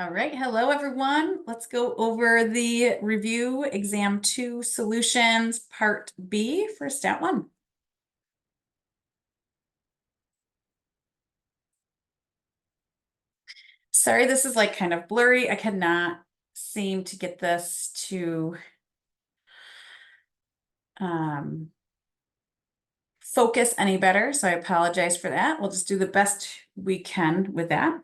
All right, hello everyone. Let's go over the review exam 2 solutions part B for stat 1. Sorry, this is like kind of blurry. I cannot seem to get this to focus any better, so I apologize for that. We'll just do the best we can with that.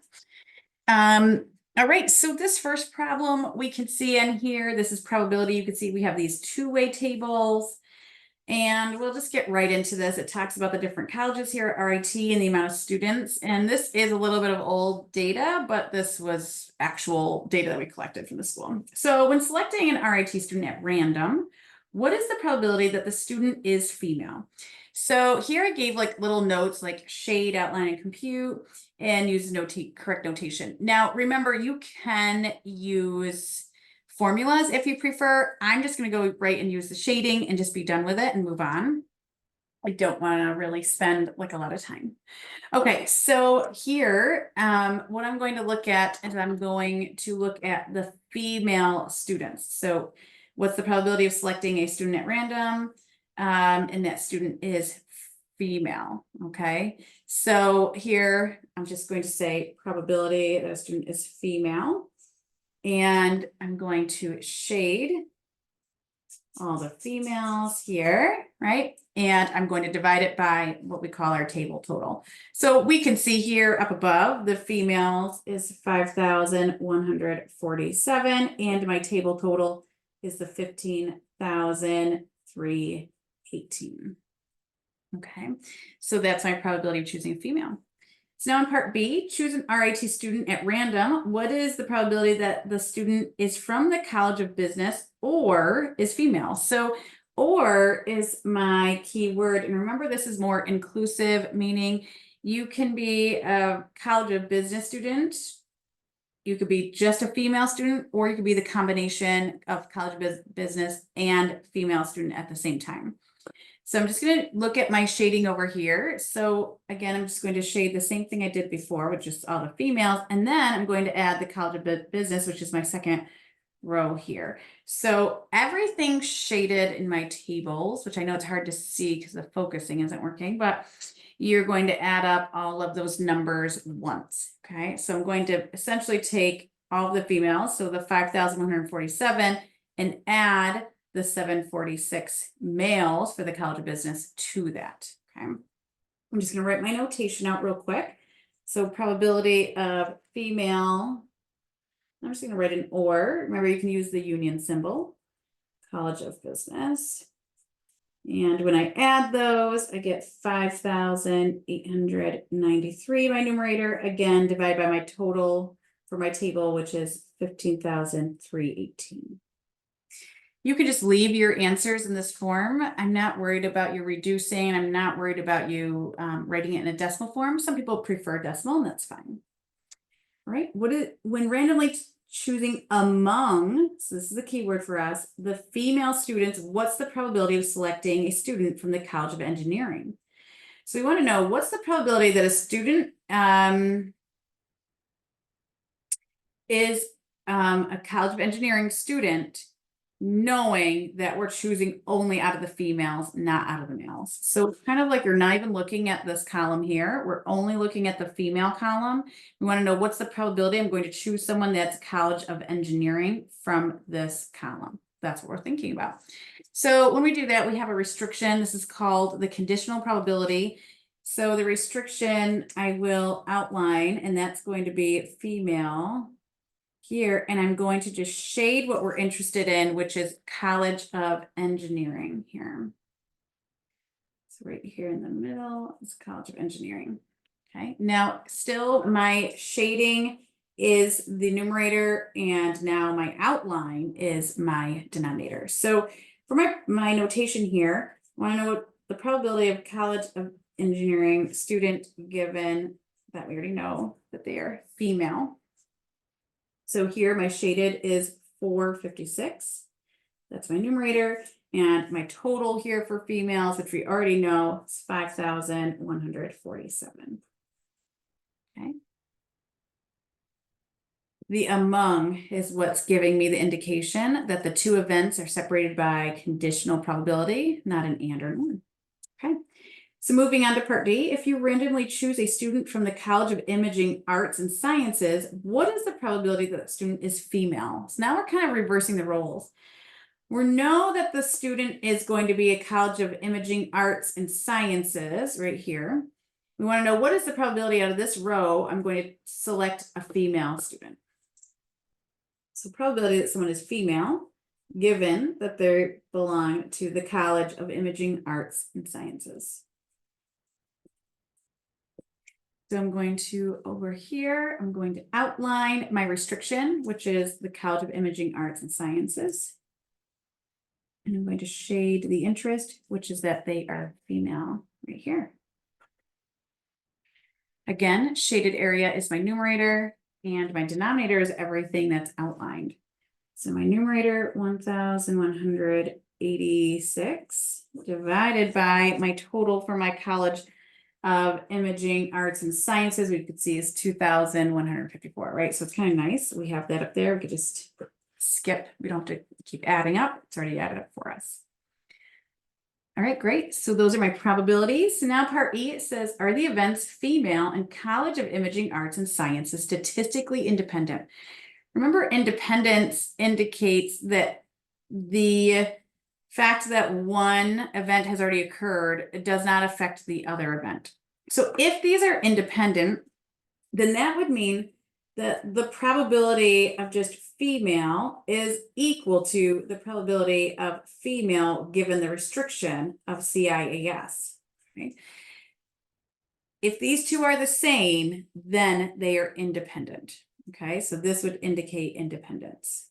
All right, so this first problem we can see in here, this is probability. You can see we have these two-way tables. And we'll just get right into this. It talks about the different colleges here at RIT and the amount of students. And this is a little bit of old data, but this was actual data that we collected from the school. So when selecting an RIT student at random, what is the probability that the student is female? So here I gave like little notes like shade, outline, and compute, and use correct notation. Now, remember, you can use formulas if you prefer. I'm just going to go right and use the shading and just be done with it and move on. I don't want to really spend like a lot of time. Okay, so here, what I'm going to look at is I'm going to look at the female students. So what's the probability of selecting a student at random? And that student is female, okay? So here, I'm just going to say probability that a student is female. And I'm going to shade all the females here, right? And I'm going to divide it by what we call our table total. So we can see here up above, the females is 5,147, and my table total is the 15,318. Okay, so that's my probability of choosing a female. So now in part B, choose an RIT student at random. What is the probability that the student is from the College of Business or is female? So or is my key word. And remember, this is more inclusive, meaning you can be a College of Business student. You could be just a female student, or you could be the combination of College of Business and female student at the same time. So I'm just going to look at my shading over here. So again, I'm just going to shade the same thing I did before, which is all the females. And then I'm going to add the College of Business, which is my second row here. So everything shaded in my tables, which I know it's hard to see because the focusing isn't working, but you're going to add up all of those numbers once. Okay, so I'm going to essentially take all of the females, so the 5,147, and add the 746 males for the College of Business to that. Okay, I'm just going to write my notation out real quick. So probability of female, I'm just going to write an or. Remember, you can use the union symbol, College of Business. And when I add those, I get 5,893, my numerator. Again, divide by my total for my table, which is 15,318. You can just leave your answers in this form. I'm not worried about you reducing. I'm not worried about you writing it in a decimal form. Some people prefer decimal, and that's fine. All right, when randomly choosing among, so this is the key word for us, the female students, what's the probability of selecting a student from the College of Engineering? So we want to know, what's the probability that a student is a College of Engineering student, knowing that we're choosing only out of the females, not out of the males. So it's kind of like you're not even looking at this column here. We're only looking at the female column. We want to know, what's the probability I'm going to choose someone that's College of Engineering from this column. That's what we're thinking about. So when we do that, we have a restriction. This is called the conditional probability. So the restriction I will outline, and that's going to be female here, and I'm going to just shade what we're interested in, which is College of Engineering here. So right here in the middle is College of Engineering. Okay, now still my shading is the numerator, and now my outline is my denominator. So for my notation here, I want to know what the probability of College of Engineering student, given that we already know that they are female. So here my shaded is 456. That's my numerator. And my total here for females, which we already know, is 5,147. Okay. The among is what's giving me the indication that the two events are separated by conditional probability, not an and or an or. Okay. So moving on to part D, if you randomly choose a student from the College of Imaging Arts and Sciences, what is the probability that student is female? So now we're kind of reversing the roles. We know that the student is going to be a College of Imaging Arts and Sciences right here. We want to know what is the probability out of this row. I'm going to select a female student. So probability that someone is female, given that they belong to the College of Imaging Arts and Sciences. So I'm going to, over here, I'm going to outline my restriction, which is the College of Imaging Arts and Sciences. And I'm going to shade the interest, which is that they are female right here. Again, shaded area is my numerator and my denominator is everything that's outlined. So my numerator, 1,186 divided by my total for my College of Imaging Arts and Sciences, we could see is 2,154, right? So it's kind of nice. We have that up there. We could just skip. We don't have to keep adding up. It's already added up for us. All right, great. So those are my probabilities. So now part E, it says, are the events female and College of Imaging Arts and Sciences statistically independent? Remember, independence indicates that the fact that one event has already occurred, it does not affect the other event. So if these are independent, then that would mean that the probability of just female is equal to the probability of female given the restriction of CIAS. Right? If these two are the same, then they are independent. Okay, so this would indicate independence.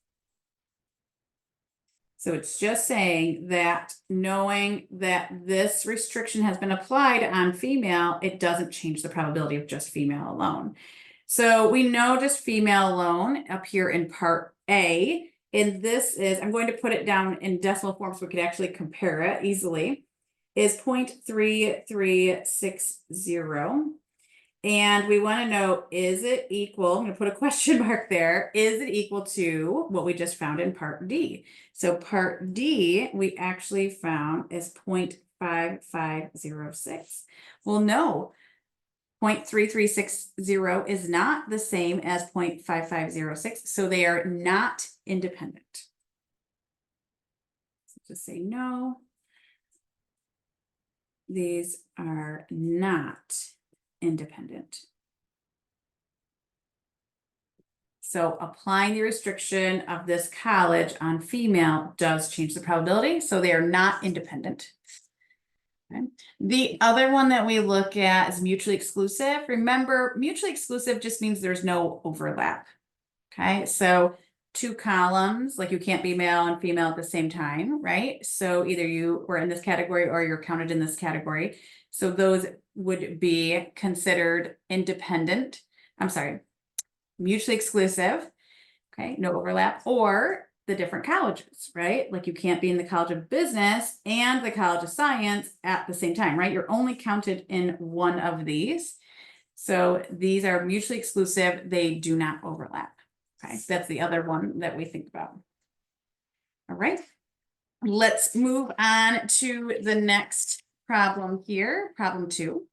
So it's just saying that knowing that this restriction has been applied on female, it doesn't change the probability of just female alone. So we know just female alone up here in part A, and this is, I'm going to put it down in decimal form so we could actually compare it easily, is 0.3360. And we want to know, is it equal? I'm going to put a question mark there. Is it equal to what we just found in part D? So part D, we actually found is 0.5506. Well, no, 0.3360 is not the same as 0.5506. So they are not independent. So just say no. These are not independent. So applying the restriction of this college on female does change the probability. So they are not independent. Okay. The other one that we look at is mutually exclusive. Remember, mutually exclusive just means there's no overlap. Okay, so two columns, like you can't be male and female at the same time, right? So either you were in this category or you're counted in this category. So those would be considered independent. I'm sorry, mutually exclusive. Okay, no overlap, or the different colleges, right? Like you can't be in the College of Business and the College of Science at the same time, right? You're only counted in one of these. So these are mutually exclusive. They do not overlap. Okay, that's the other one that we think about. All right, let's move on to the next problem here, problem 2.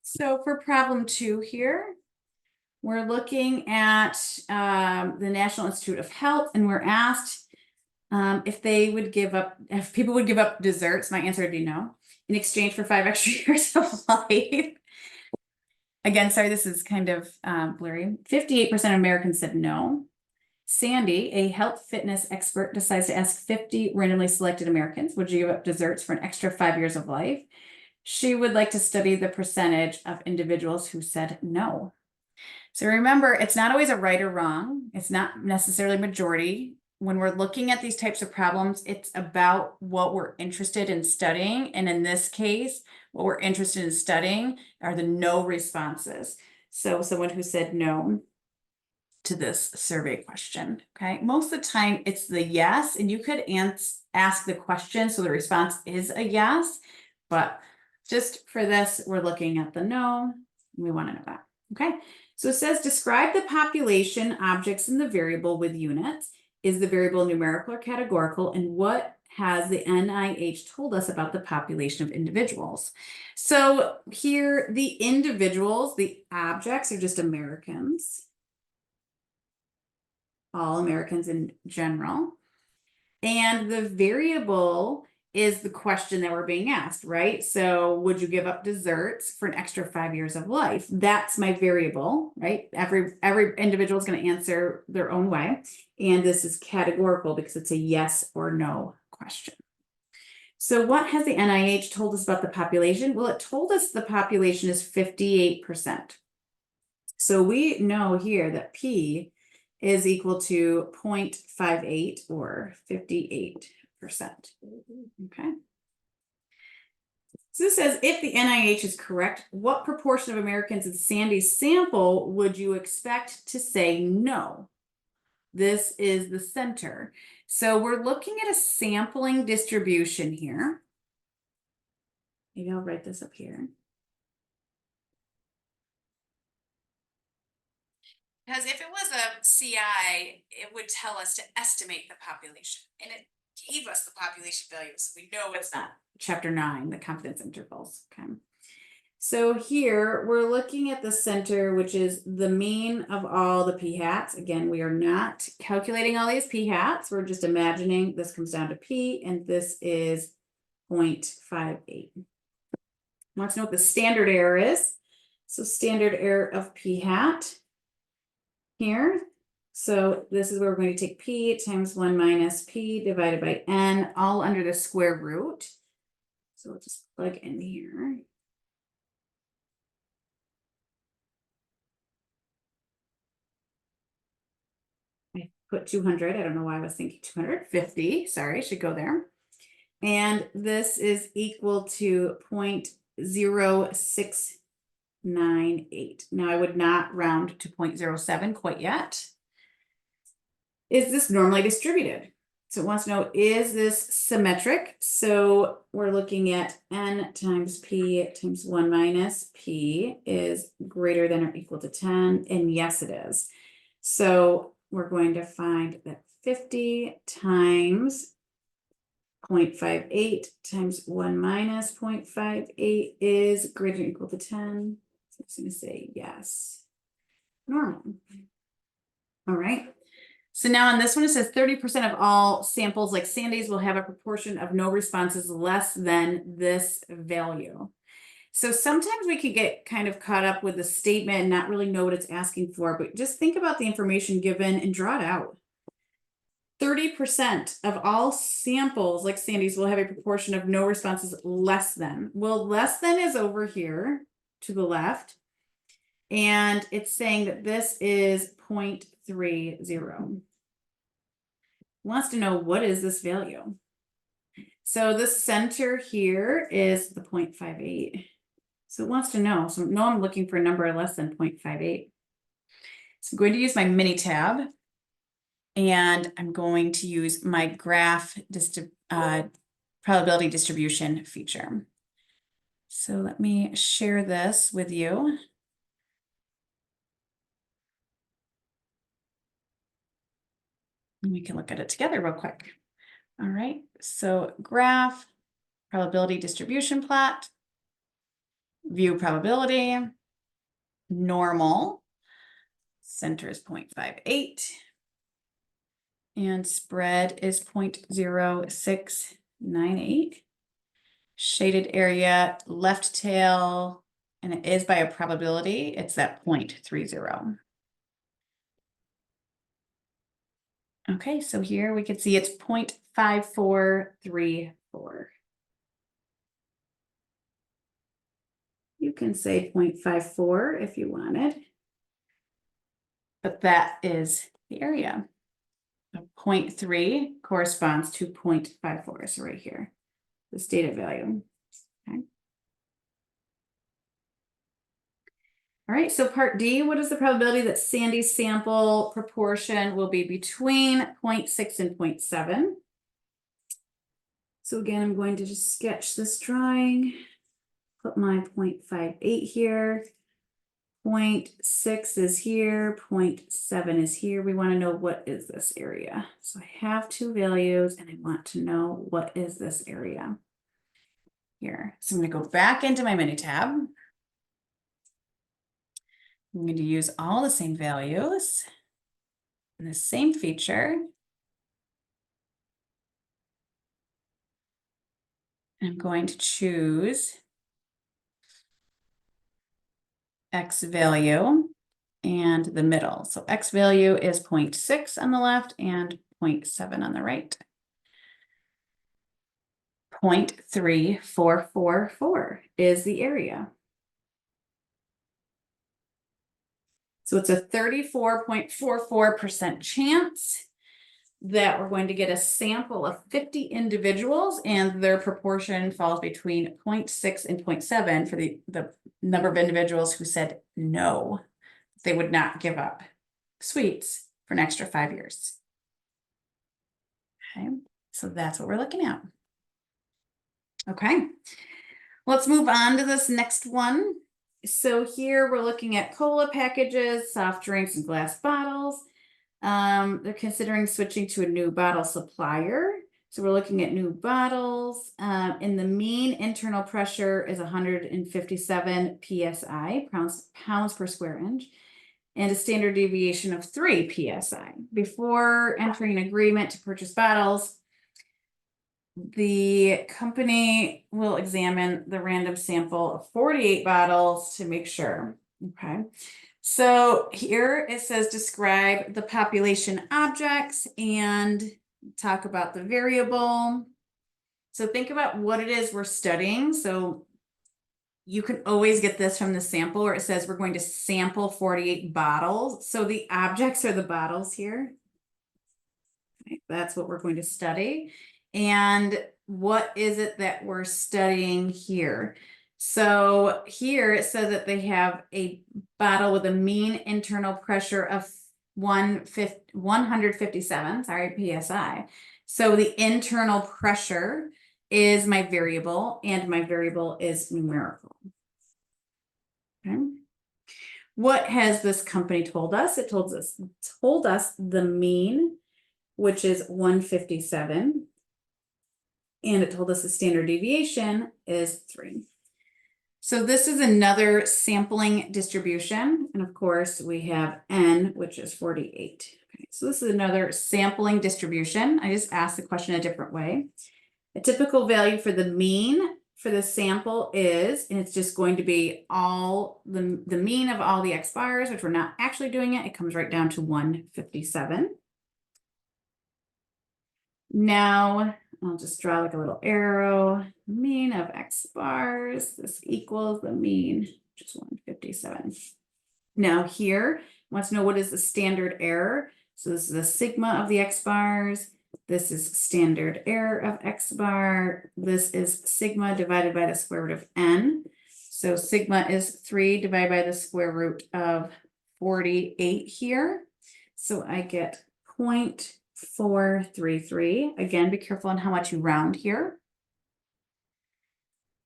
So for problem 2 here, we're looking at the National Institute of Health, and we're asked if people would give up desserts. My answer would be no, in exchange for 5 extra years of life. Again, sorry, this is kind of blurry. 58% of Americans said no. Sandy, a health fitness expert, decides to ask 50 randomly selected Americans, would you give up desserts for an extra 5 years of life? She would like to study the percentage of individuals who said no. So remember, it's not always a right or wrong. It's not necessarily majority. When we're looking at these types of problems, it's about what we're interested in studying. And in this case, what we're interested in studying are the no responses. So someone who said no to this survey question, okay? Most of the time it's the yes, and you could ask the question so the response is a yes, but just for this, we're looking at the no. We want to know that. Okay, so it says describe the population, objects, and the variable with units. Is the variable numerical or categorical? And what has the NIH told us about the population of individuals? So here, the individuals, the objects are just Americans, all Americans in general. And the variable is the question that we're being asked, right? So would you give up desserts for an extra 5 years of life? That's my variable, right? Every individual is going to answer their own way. And this is categorical because it's a yes or no question. So what has the NIH told us about the population? Well, it told us the population is 58%. So we know here that P is equal to 0.58 or 58%. Okay. So this says, if the NIH is correct, what proportion of Americans in Sandy's sample would you expect to say no? This is the center. So we're looking at a sampling distribution here. Maybe I'll write this up here. Because if it was a CI, it would tell us to estimate the population, and it gave us the population value, so we know it's not chapter 9, the confidence intervals. Okay. So here we're looking at the center, which is the mean of all the p hats. Again, we are not calculating all these p hats. We're just imagining this comes down to p, and this is 0.58. Let's know what the standard error is. So standard error of p hat here. So this is where we're going to take p times 1 minus p divided by n, all under the square root. So we'll just plug in here. I put 200. I don't know why I was thinking 250. Sorry, I should go there. And this is equal to 0.0698. Now I would not round to 0.07 quite yet. Is this normally distributed? So it wants to know, is this symmetric? So we're looking at n times p times 1 minus p is greater than or equal to 10. And yes, it is. So we're going to find that 50 times 0.58 times 1 minus 0.58 is greater than or equal to 10. So it's going to say yes. Normal. All right. So now on this one, it says 30% of all samples like Sandy's will have a proportion of no responses less than this value. So sometimes we could get kind of caught up with the statement and not really know what it's asking for, but just think about the information given and draw it out. 30% of all samples like Sandy's will have a proportion of no responses less than. Well, less than is over here to the left. And it's saying that this is 0.30. Wants to know, what is this value? So the center here is the 0.58. So it wants to know. So no, I'm looking for a number less than 0.58. So I'm going to use my mini tab. And I'm going to use my graph probability distribution feature. So let me share this with you. And we can look at it together real quick. All right, so graph, probability distribution plot, view probability, normal, center is 0.58, and spread is 0.0698. Shaded area, left tail, and it is by a probability, it's that 0.30. Okay, so here we can see it's 0.5434. You can say 0.54 if you wanted, but that is the area. 0.3 corresponds to 0.54, so right here, this data value. Okay. All right, so part D, what is the probability that Sandy's sample proportion will be between 0.6 and 0.7? So again, I'm going to just sketch this drawing, put my 0.58 here. 0.6 is here, 0.7 is here. We want to know what is this area. So I have two values and I want to know what is this area here. So I'm going to go back into my mini tab. I'm going to use all the same values and the same feature. I'm going to choose X value and the middle. So X value is 0.6 on the left and 0.7 on the right. 0.3444 is the area. So it's a 34.44% chance that we're going to get a sample of 50 individuals and their proportion falls between 0.6 and 0.7 for the number of individuals who said no, they would not give up sweets for an extra 5 years. Okay, so that's what we're looking at. Okay, let's move on to this next one. So here we're looking at cola packages, soft drinks, and glass bottles. They're considering switching to a new bottle supplier. So we're looking at new bottles. And the mean internal pressure is 157 PSI, pounds per square inch, and a standard deviation of 3 PSI. Before entering an agreement to purchase bottles, the company will examine the random sample of 48 bottles to make sure. Okay. So here it says describe the population objects and talk about the variable. So think about what it is we're studying. So you can always get this from the sample where it says we're going to sample 48 bottles. So the objects are the bottles here. Okay, that's what we're going to study. And what is it that we're studying here? So here it says that they have a bottle with a mean internal pressure of 157, PSI. So the internal pressure is my variable and my variable is numerical. Okay. What has this company told us? It told us the mean, which is 157. And it told us the standard deviation is 3. So this is another sampling distribution. And of course, we have N, which is 48. Okay, so this is another sampling distribution. I just asked the question a different way. A typical value for the mean for the sample is, and it's just going to be all the mean of all the X bars, which we're not actually doing it. It comes right down to 157. Now, I'll just draw like a little arrow, mean of X bars, this equals the mean, which is 157. Now here, I want to know what is the standard error. So this is the sigma of the X bars. This is standard error of X bar. This is sigma divided by the square root of N. So sigma is 3 divided by the square root of 48 here. So I get 0.433. Again, be careful on how much you round here.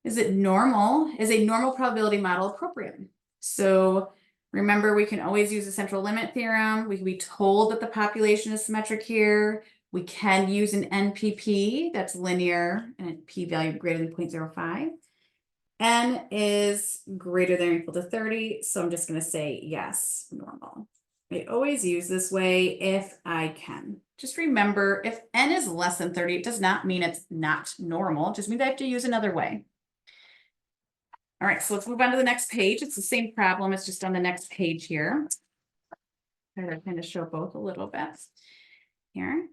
Is it normal? Is a normal probability model appropriate? So remember, we can always use the central limit theorem. We can be told that the population is symmetric here. We can use an NPP that's linear and a p-value greater than 0.05. N is greater than or equal to 30. So I'm just going to say yes, normal. I always use this way if I can. Just remember, if N is less than 30, it does not mean it's not normal. It just means I have to use another way. All right, so let's move on to the next page. It's the same problem. It's just on the next page here. I'm going to show both a little bit here.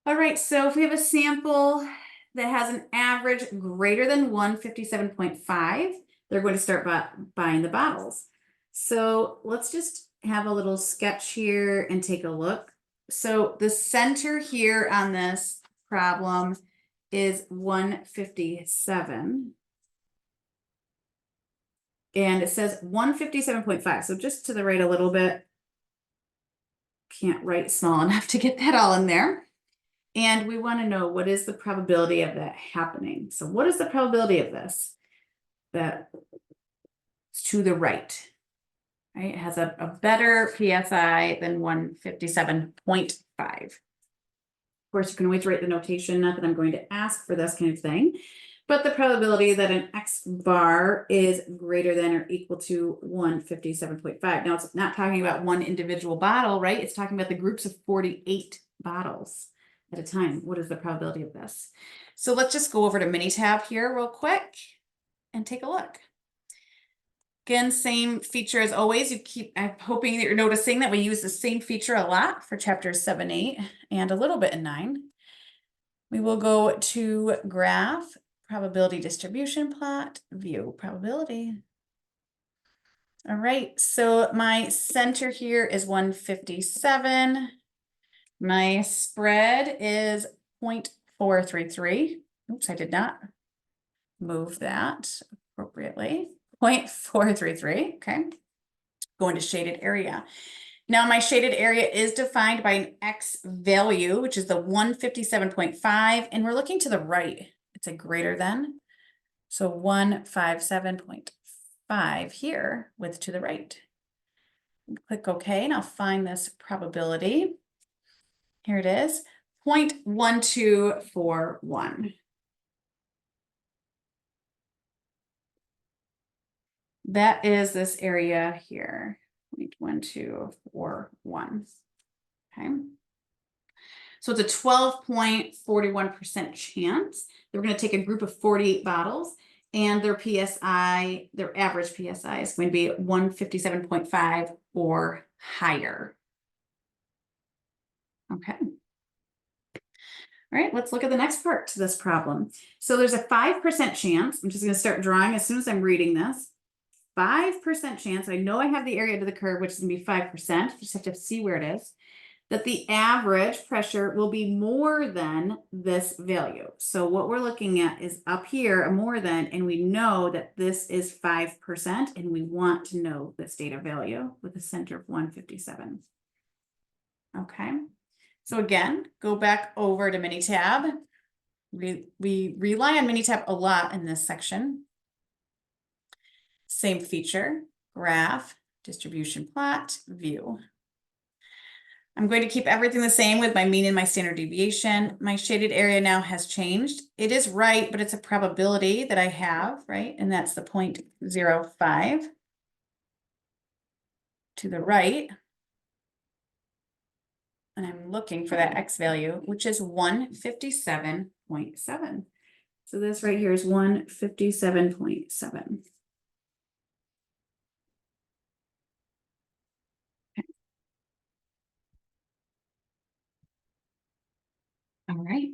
All right, so if we have a sample that has an average greater than 157.5, they're going to start buying the bottles. So let's just have a little sketch here and take a look. So the center here on this problem is 157. And it says 157.5. So just to the right a little bit. Can't write small enough to get that all in there. And we want to know what is the probability of that happening. So what is the probability of this? That it's to the right. right? It has a better PSI than 157.5. Of course, you can always write the notation, not that I'm going to ask for this kind of thing, but the probability that an X bar is greater than or equal to 157.5. Now, it's not talking about one individual bottle, right? It's talking about the groups of 48 bottles at a time. What is the probability of this? So let's just go over to Minitab here real quick and take a look. Again, same feature as always. I'm hoping that you're noticing that we use the same feature a lot for chapters 7, 8, and a little bit in 9. We will go to graph, probability distribution plot, view probability. All right, so my center here is 157. My spread is 0.433. Oops, I did not move that appropriately. 0.433, okay. Going to shaded area. Now my shaded area is defined by an X value, which is the 157.5, and we're looking to the right. It's a greater than. So 157.5 here with to the right. Click OK, and I'll find this probability. Here it is, 0.1241. That is this area here, 0.1241. Okay. So it's a 12.41% chance that we're going to take a group of 48 bottles and their PSI, their average PSI is going to be 157.5 or higher. Okay. All right, let's look at the next part to this problem. So there's a 5% chance, I'm just going to start drawing as soon as I'm reading this. 5% chance, I know I have the area to the curve, which is going to be 5%, just have to see where it is, that the average pressure will be more than this value. So what we're looking at is up here, a more than, and we know that this is 5%, and we want to know this data value with a center of 157. Okay, so again, go back over to Minitab. We rely on Minitab a lot in this section. Same feature, graph, distribution plot, view. I'm going to keep everything the same with my mean and my standard deviation. My shaded area now has changed. It is right, but it's a probability that I have, right? And that's the 0.05 to the right. And I'm looking for that X value, which is 157.7. So this right here is 157.7. All right.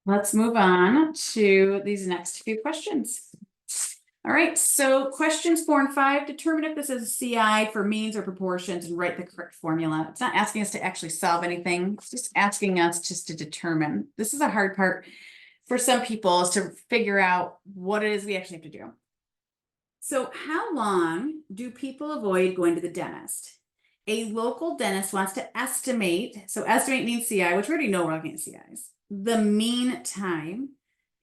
Let's move on to these next few questions. All right, so questions 4 and 5, determine if this is a CI for means or proportions and write the correct formula. It's not asking us to actually solve anything. It's just asking us just to determine. This is a hard part for some people, is to figure out what it is we actually have to do. So how long do people avoid going to the dentist? A local dentist wants to estimate, so estimate means CI, which we already know we're looking at CIs, the mean time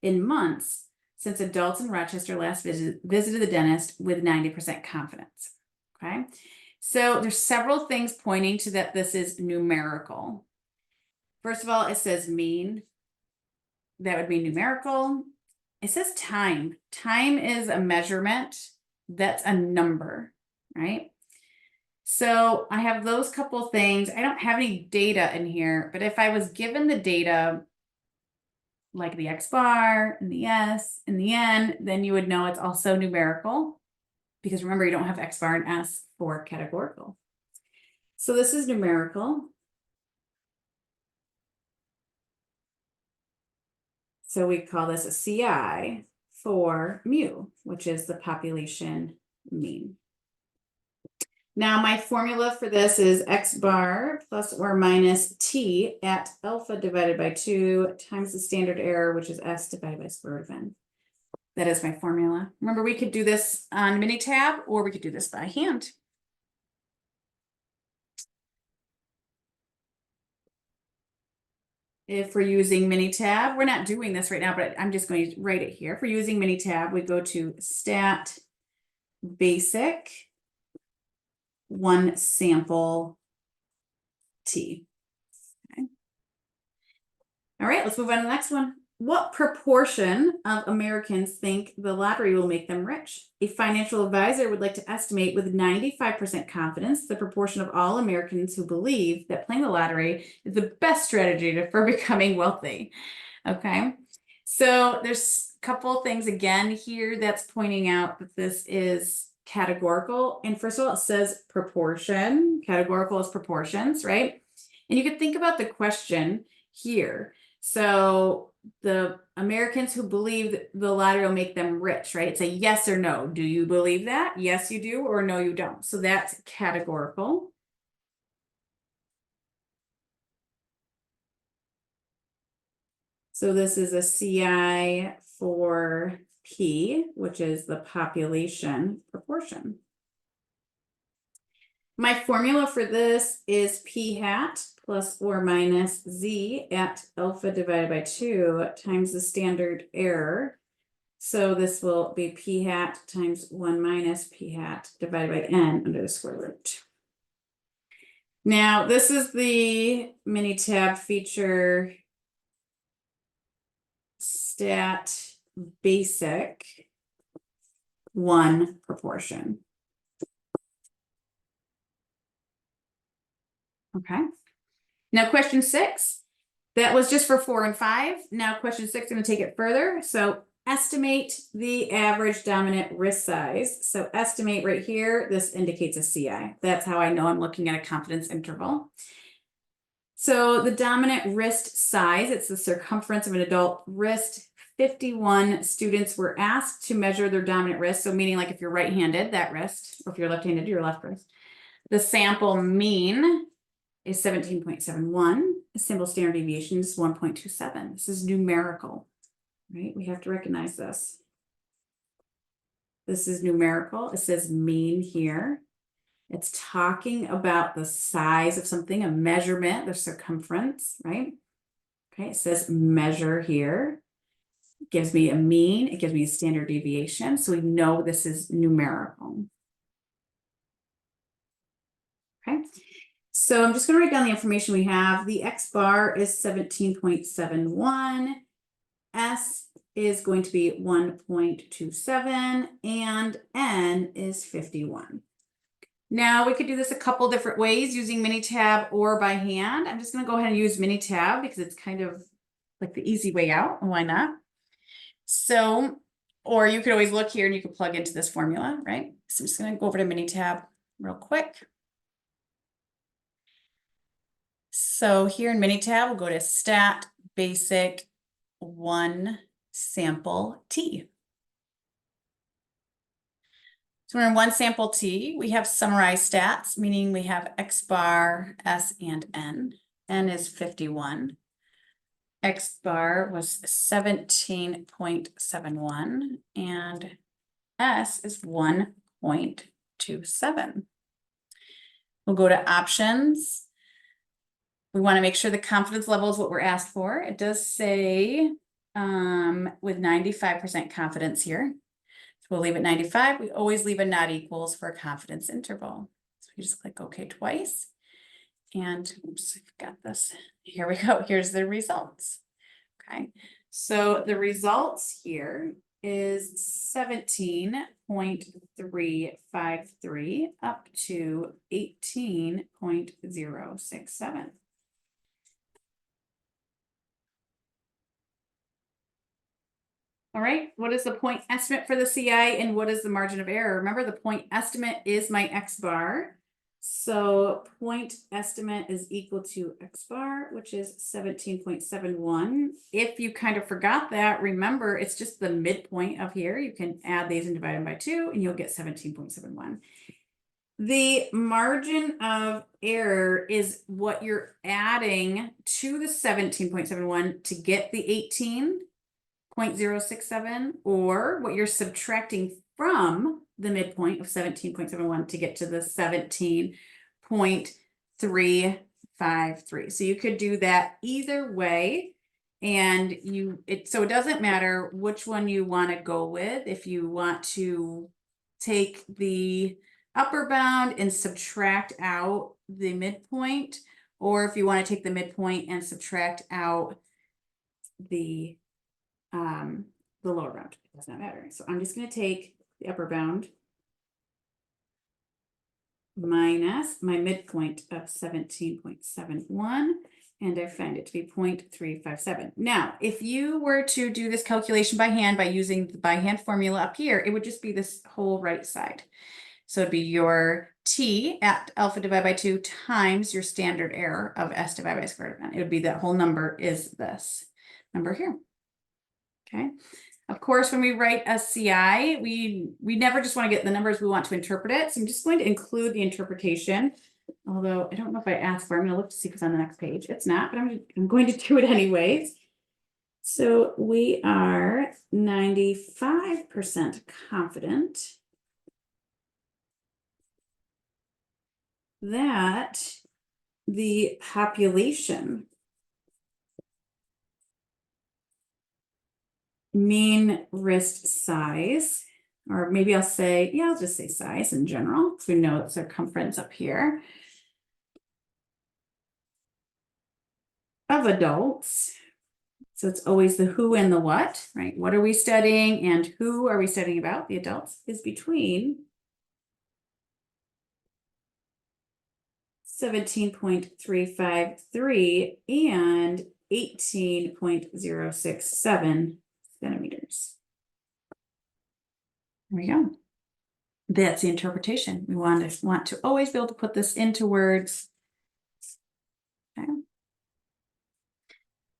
in months since adults in Rochester last visited the dentist with 90% confidence. Okay, so there's several things pointing to that this is numerical. First of all, it says mean. That would be numerical. It says time. Time is a measurement. That's a number, right? So I have those couple things. I don't have any data in here, but if I was given the data, like the X bar and the S and the N, then you would know it's also numerical, because remember, you don't have X bar and S for categorical. So this is numerical. So we call this a CI for mu, which is the population mean. Now my formula for this is X bar plus or minus T at alpha divided by 2 times the standard error, which is S divided by square root of N. That is my formula. Remember, we could do this on Minitab, or we could do this by hand. If we're using Minitab, we're not doing this right now, but I'm just going to write it here. If we're using Minitab, we go to Stat basic, 1 sample T. Okay. All right, let's move on to the next one. What proportion of Americans think the lottery will make them rich? A financial advisor would like to estimate with 95% confidence the proportion of all Americans who believe that playing the lottery is the best strategy for becoming wealthy. Okay, so there's a couple things again here that's pointing out that this is categorical. And first of all, it says proportion. Categorical is proportions, right? And you could think about the question here. So the Americans who believe that the lottery will make them rich, right? It's a yes or no. Do you believe that? Yes, you do, or no, you don't. So that's categorical. So this is a CI for P, which is the population proportion. My formula for this is P hat plus or minus Z at alpha divided by 2 times the standard error. So this will be P hat times 1 minus P hat divided by N under the square root. Now, this is the Minitab feature stat basic 1 proportion. Okay. Now question 6, that was just for 4 and 5. Now question 6, I'm going to take it further. So estimate the average dominant risk size. So estimate right here, this indicates a CI. That's how I know I'm looking at a confidence interval. So the dominant wrist size, it's the circumference of an adult wrist. 51 students were asked to measure their dominant wrist. So meaning like if you're right-handed, that wrist, or if you're left-handed, your left wrist. The sample mean is 17.71. The sample standard deviation is 1.27. This is numerical, right? We have to recognize this. This is numerical. It says mean here. It's talking about the size of something, a measurement, the circumference, right? Okay, it says measure here. It gives me a mean, it gives me a standard deviation. So we know this is numerical. Okay, so I'm just going to write down the information we have. The X bar is 17.71. S is going to be 1.27 and N is 51. Now we could do this a couple different ways using Minitab or by hand. I'm just going to go ahead and use Minitab because it's kind of like the easy way out. And why not? So, or you could always look here and you could plug into this formula, right? So I'm just going to go over to Minitab real quick. So here in Minitab, we'll go to stat basic 1 sample T. So we're in 1 sample T. We have summarized stats, meaning we have X bar, S, and N. N is 51. X bar was 17.71 and S is 1.27. We'll go to options. We want to make sure the confidence level is what we're asked for. It does say with 95% confidence here. So we'll leave it 95. We always leave a not equals for a confidence interval. So we just click OK twice. And oops, I've got this. Here we go. Here's the results. Okay. So the results here is 17.353 up to 18.067. All right, what is the point estimate for the CI and what is the margin of error? Remember, the point estimate is my X bar. So point estimate is equal to X bar, which is 17.71. If you kind of forgot that, remember, it's just the midpoint of here. You can add these and divide them by 2 and you'll get 17.71. The margin of error is what you're adding to the 17.71 to get the 18.067, or what you're subtracting from the midpoint of 17.71 to get to the 17.353. So you could do that either way. And so it doesn't matter which one you want to go with. If you want to take the upper bound and subtract out the midpoint, or if you want to take the midpoint and subtract out the lower bound, it does not matter. So I'm just going to take the upper bound minus my midpoint of 17.71, and I find it to be 0.357. Now, if you were to do this calculation by hand by using the by hand formula up here, it would just be this whole right side. So it'd be your t at alpha divided by 2 times your standard error of s divided by square root of n. It would be that whole number is this number here. Okay. Of course, when we write a CI, we never just want to get the numbers, we want to interpret it. So I'm just going to include the interpretation, although I don't know if I asked for it. I'm going to look to see if it's on the next page. It's not, but I'm going to do it anyways. So we are 95% confident that the population mean wrist size, or maybe I'll say, yeah, I'll just say size in general, because we know it's circumference up here, of adults. So it's always the who and the what, right? What are we studying and who are we studying about? The adults is between 17.353 and 18.067 centimeters. There we go. That's the interpretation. We want to always be able to put this into words. Okay.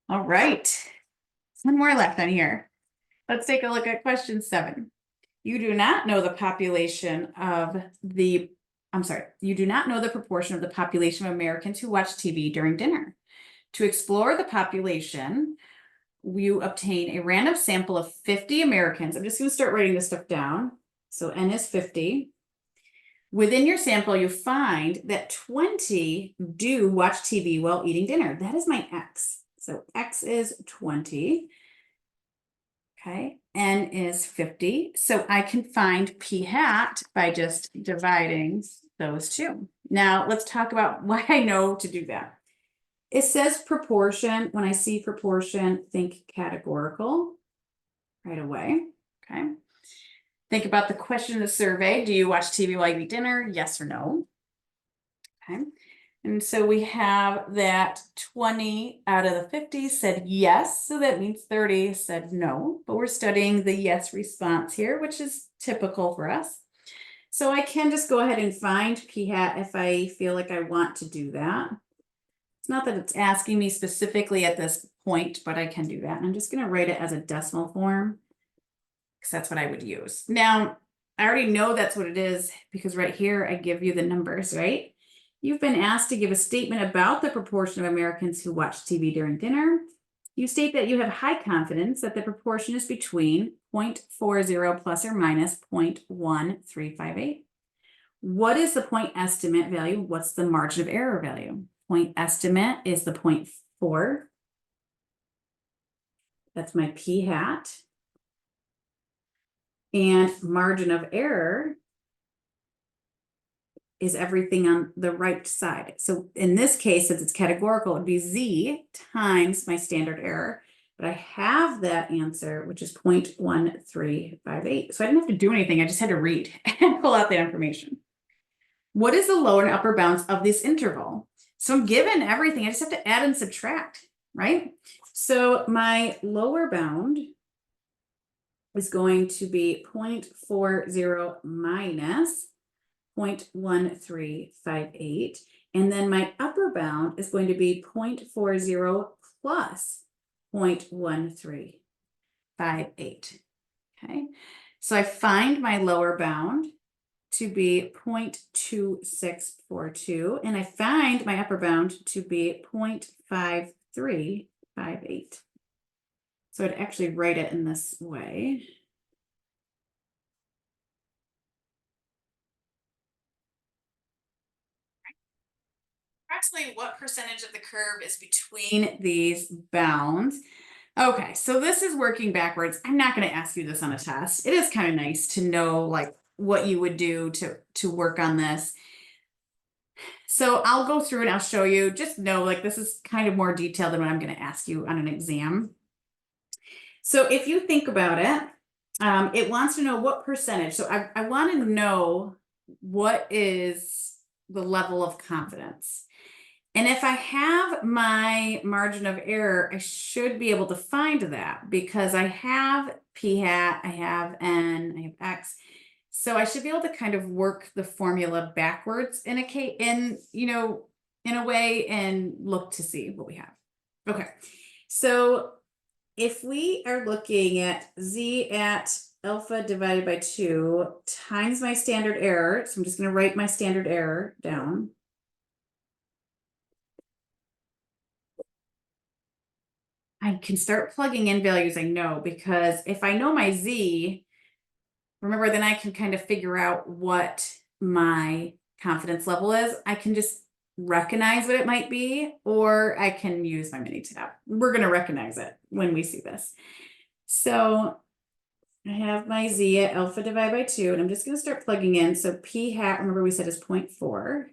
All right. One more left on here. Let's take a look at question 7. You do not know the population of the, you do not know the proportion of the population of Americans who watch TV during dinner. To explore the population, you obtain a random sample of 50 Americans. I'm just going to start writing this stuff down. So N is 50. Within your sample, you find that 20 do watch TV while eating dinner. That is my X. So X is 20. Okay, N is 50. So I can find P hat by just dividing those two. Now let's talk about why I know to do that. It says proportion. When I see proportion, think categorical right away. Okay. Think about the question of the survey. Do you watch TV while you eat dinner? Yes or no? Okay. And so we have that 20 out of the 50 said yes. So that means 30 said no, but we're studying the yes response here, which is typical for us. So I can just go ahead and find P hat if I feel like I want to do that. It's not that it's asking me specifically at this point, but I can do that. And I'm just going to write it as a decimal form, because that's what I would use. Now, I already know that's what it is, because right here I give you the numbers, right? You've been asked to give a statement about the proportion of Americans who watch TV during dinner. You state that you have high confidence that the proportion is between 0.40 plus or minus 0.1358. What is the point estimate value? What's the margin of error value? Point estimate is the 0.4. That's my P hat. And margin of error is everything on the right side. So in this case, since it's categorical, it would be Z times my standard error. But I have that answer, which is 0.1358. So I didn't have to do anything. I just had to read and pull out that information. What is the lower and upper bounds of this interval? So I'm given everything. I just have to add and subtract, right? So my lower bound is going to be 0.40 minus 0.1358. And then my upper bound is going to be 0.40 plus 0.1358. Okay, so I find my lower bound to be 0.2642, and I find my upper bound to be 0.5358. So I'd actually write it in this way. Approximately what percentage of the curve is between these bounds? Okay, so this is working backwards. I'm not going to ask you this on a test. It is kind of nice to know like what you would do to work on this. So I'll go through and I'll show you. Just know, like, this is kind of more detailed than what I'm going to ask you on an exam. So if you think about it, it wants to know what percentage. So I want to know what is the level of confidence. And if I have my margin of error, I should be able to find that because I have p hat, I have n, I have x. So I should be able to kind of work the formula backwards in a way and look to see what we have. Okay, so if we are looking at z at alpha divided by 2 times my standard error, so I'm just going to write my standard error down. I can start plugging in values I know, because if I know my z, remember, then I can kind of figure out what my confidence level is. I can just recognize what it might be, or I can use my Minitab. We're going to recognize it when we see this. So I have my z at alpha divided by 2, and I'm just going to start plugging in. So p hat, remember we said is 0.4.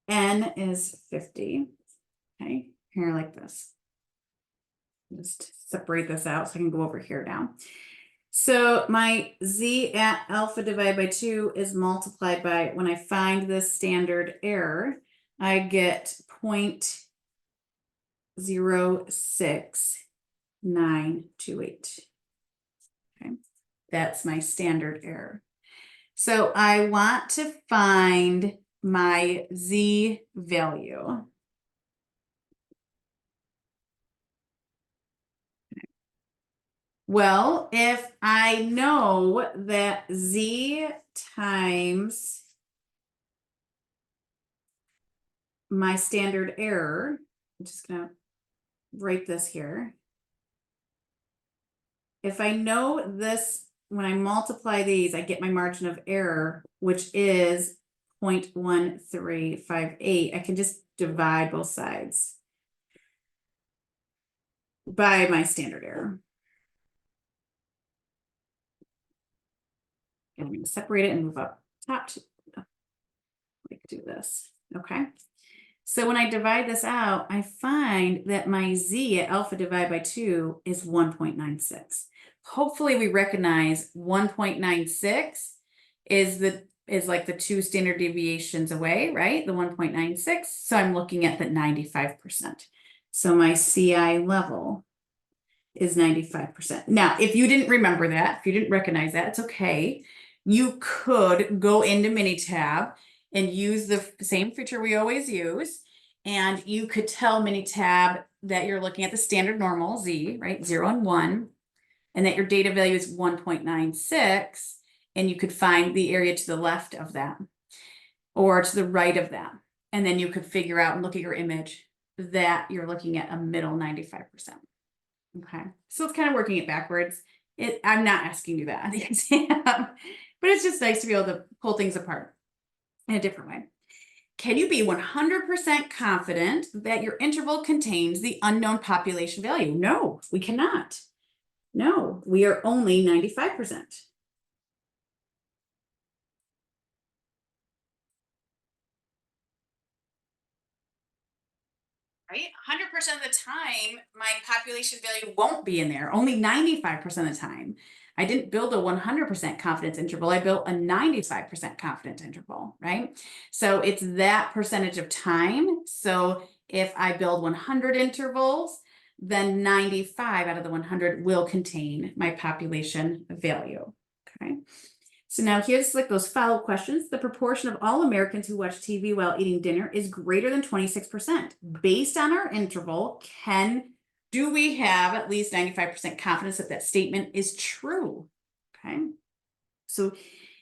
N is 50. Okay, here like this. Just separate this out so I can go over here now. So my z at alpha divided by 2 is multiplied by, when I find this standard error, I get 0.06928. Okay, that's my standard error. So I want to find my z value. Well, if I know that z times my standard error, I'm just going to write this here. If I know this, when I multiply these, I get my margin of error, which is 0.1358. I can just divide both sides by my standard error. And I'm going to separate it and move up top to, we could do this. Okay. So when I divide this out, I find that my z at alpha divided by 2 is 1.96. Hopefully we recognize 1.96 is like the 2 standard deviations away, right? The 1.96. So I'm looking at that 95%. So my CI level is 95%. Now, if you didn't remember that, if you didn't recognize that, it's okay. You could go into Minitab and use the same feature we always use. And you could tell Minitab that you're looking at the standard normal z, right? 0 and 1, and that your data value is 1.96. And you could find the area to the left of that or to the right of that. And then you could figure out and look at your image that you're looking at a middle 95%. Okay, so it's kind of working it backwards. I'm not asking you that on the exam, but it's just nice to be able to pull things apart in a different way. Can you be 100% confident that your interval contains the unknown population value? No, we cannot. No, we are only 95%. Right? 100% of the time, my population value won't be in there. Only 95% of the time. I didn't build a 100% confidence interval. I built a 95% confidence interval, right? So it's that percentage of time. So if I build 100 intervals, then 95 out of the 100 will contain my population value, okay? So now here's like those follow-up questions. The proportion of all Americans who watch TV while eating dinner is greater than 26%. Based on our interval, do we have at least 95% confidence that that statement is true? Okay. So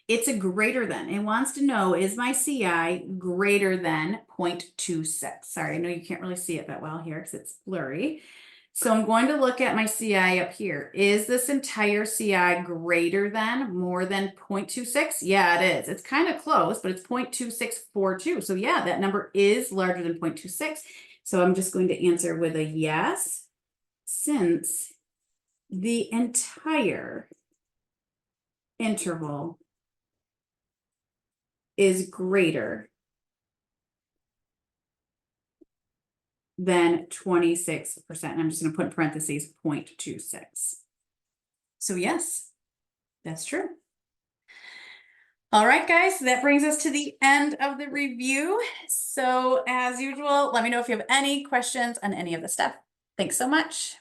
it's a greater than. It wants to know, is my CI greater than 0.26? Sorry, I know you can't really see it that well here because it's blurry. So I'm going to look at my CI up here. Is this entire CI greater than, more than 0.26? Yeah, it is. It's kind of close, but it's 0.2642. So yeah, that number is larger than 0.26. So I'm just going to answer with a yes, since the entire interval is greater than 26%. And I'm just going to put in parentheses 0.26. So yes, that's true. All right, guys, that brings us to the end of the review. So as usual, let me know if you have any questions on any of the stuff. Thanks so much.